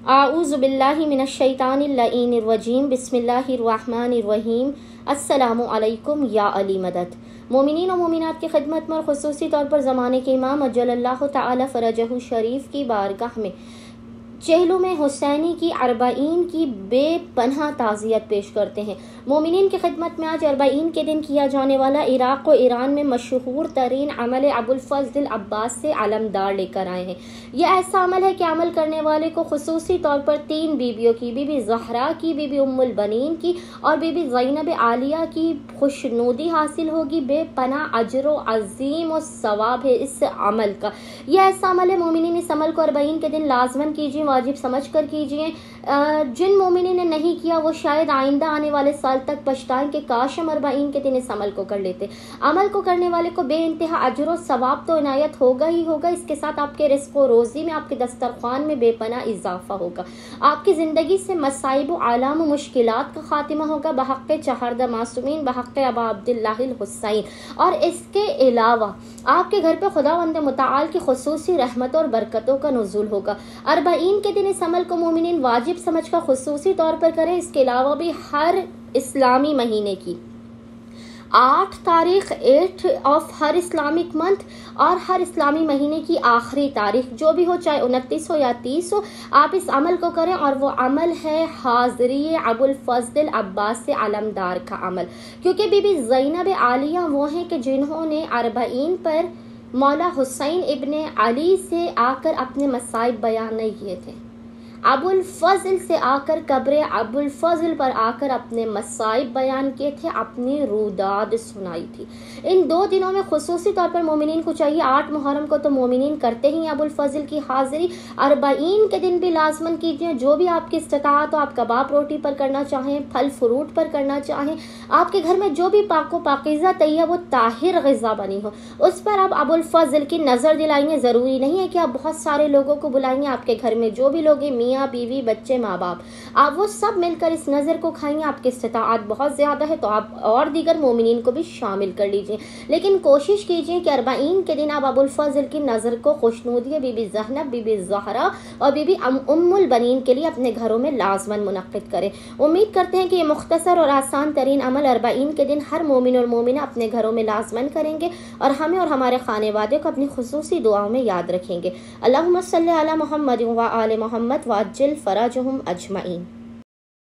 आऊज़ु बिल्लाहि मिनश्शैतानिर्रजीम बिस्मिल्लाहिर्रहमानिर्रहीम। अस्सलामु अलैकुम या अली मदद। मोमिनीन और मोमिनात की खिदमत में और ख़ुसूसी तौर पर ज़माने के इमाम अज्जलल्लाहु तआला फ़रजहु शरीफ की बारगाह में चहलुम हुसैनी की अरबाईन की बेपनाह ताज़ियत पेश करते हैं। मोमिनीन की खिदमत में आज अरबाईन के दिन किया जाने वाला इराक़ और ईरान में मशहूर तरीन अमल अबुल फ़ज़्ल अब्बास से अलमदार लेकर आए हैं। यह ऐसा अमल है कि अमल करने वाले को खुसूसी तौर पर तीन बीबियों की, बीबी ज़हरा की, बीबी उम्मुल बनीन की और बीबी ज़ैनब आलिया की खुशनुदी हासिल होगी। बेपनाह अजर व अज़ीम और सवाब है इस अमल का। यह ऐसा अमल है, मोमिनीन इस अमल को अरबाईन के दिन लाजमन कीजिए, वाजिब समझ कर कीजिए। जिन मोमिनीन ने नहीं किया वो शायद आइंदा आने वाले साल तक पछताएं कि काश हम अरबाईन के दिन इस अमल को कर लेते। अमल को करने वाले को बेइंतहा अजर और सवाब तो इनायत होगा ही होगा, इसके साथ आपके रिज़्क़ और रोज़ी में, आपके दस्तरखान में बेपनाह इजाफा होगा। आपकी ज़िंदगी से मसाइब व आलाम व मुश्किलात का खात्मा होगा बहक़्क़े चहरदा मासूमीन, बहक़्क़े अबा अब्दुल्लाहिल हुसैन। और इसके अलावा आपके घर पर खुदावंद मुतआल की खुसूसी रहमत और बरकतों का नुज़ूल होगा। अरबाईन के दिन इस अमल को मोमिनीन वाजिब समझकर खुसूसी तौर पर करें। इसके अलावा भी हर इस्लामी महीने की 8 तारीख 8 ऑफ हर इस्लामिक मंथ और हर इस्लामी महीने की आखिरी तारीख जो भी हो, चाहे 29 हो या 30 हो, आप इस अमल को करें। और वो अमल है हाज़री अबुल फ़ज़्ल अब्बास से अलमदार का अमल, क्योंकि बीबी ज़ैनब आलिया वो हैं कि जिन्होंने अरबाईन पर मौला हुसैन इब्ने अली से आकर अपने मसाइब बयान नहीं किए थे, अबुल फ़ज़्ल से आकर कब्र अबुल फ़ज़्ल पर आकर अपने मसाइब बयान किए थे, अपनी रूदाद सुनाई थी। इन 2 दिनों में खुसूसी तौर पर मोमिनीन को चाहिए, 8 मुहर्रम को तो मोमिनीन करते ही अबुल फ़ज़्ल की हाज़िरी, अरबाईन के दिन भी लाजमन कीजिए। जो भी आपकी इस्तिताअत हो, आप कबाब रोटी पर करना चाहें, फल फ्रूट पर करना चाहें, आपके घर में जो भी पाको पाकीज़ा तैयब वो ताहिर ग़िज़ा बनी हो, उस पर आप अबुल फ़ज़्ल की नज़र दिलाएंगे। ज़रूरी नहीं है कि आप बहुत सारे लोगों को बुलाएंगे, आपके घर में जो भी लोग मियाँ बीवी बच्चे माँ बाप, आप वो सब मिलकर इस नज़र को खाएंगे। आपकी इस्तिताअत बहुत ज़्यादा है तो आप और दीगर मोमिनीन को भी शामिल कर लीजिए, लेकिन कोशिश कीजिए कि अरबाईन के दिन आप अबुल फ़ज़्ल की नज़र को खुशनुदी बीबी ज़ैनब, बीबी ज़हरा और बीबी उम्मुल बनीन के लिए अपने घरों में लाजमन मुनक़्क़िद करें। उम्मीद करते हैं कि ये मुख्तसर और आसान तरीन अमल अरबाईन के दिन हर मोमिन और मोमिना अपने घरों में लाजमन करेंगे और हमें और हमारे खानेवादे को अपनी खुसूसी दुआओं में याद रखेंगे। अल्लाहुम्मा सल्ली अला मुहम्मद व आले मुहम्मद वअज्जिल फ़रजहुम अजमईन।